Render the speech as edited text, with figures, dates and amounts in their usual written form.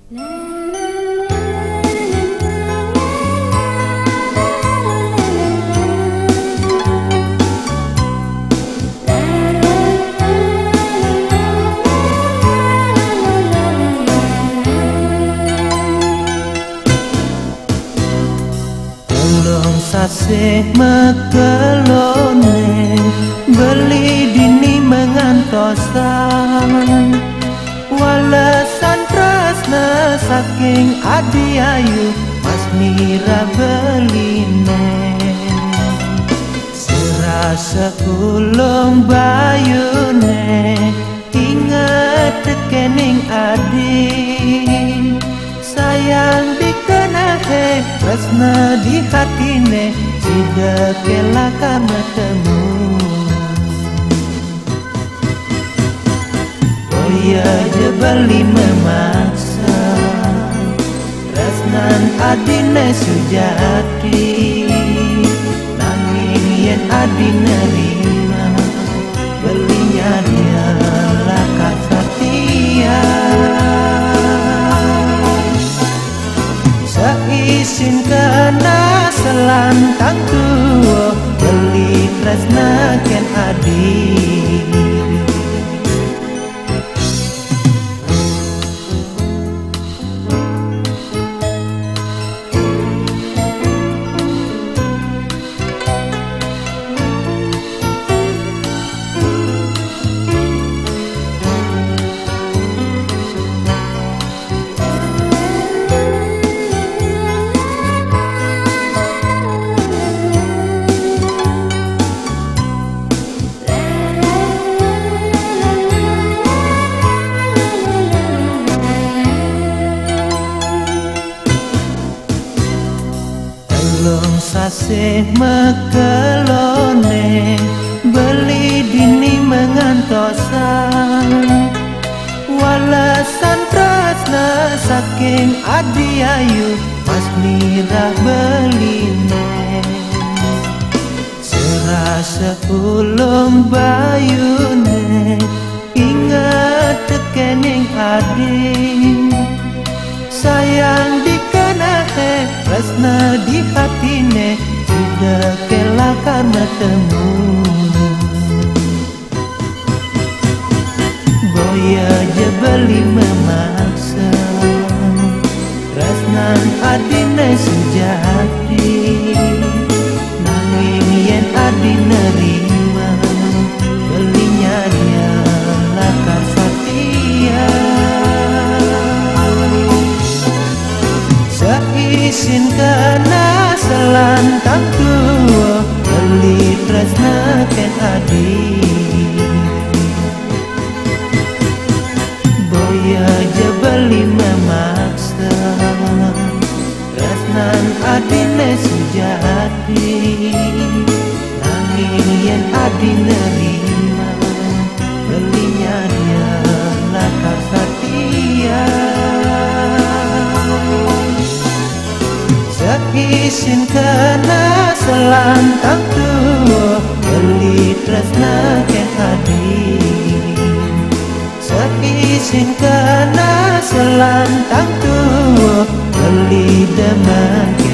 Sasih mekelone beli dini mengantosan walesan tresna saking adi ayu Mas Mira beline serasa ulung bayune inget tekening adi sayang dikenahe tresna di hatine sida kelaka bertemu. Oh ya je beli memaksa tresnan adine sujati nanging yen adi nerima belinya dia laka setia. Seisin kena selantang tua beli tresna ken adi. Sasih mekelone beli dini mengantosan walesan tresna saking adi ayu Mas Mira beline serasa ulung bayune inget tekening adi sayang dikenahe tresna di hatine sudah kelakar bertemu. Boya je beli memaksa tresnan adine sejati nanging yen adi nerima belinya dia lakar setia. Seisin kena selantang tua beli tresna ken adi. Boya je beli memaksa tresnan adine sejati nanging yen adi nerima belinya dia lakar setia. Seisin kena selantang tua beli tresna ken adi. Seisin kena selantang tua beli demen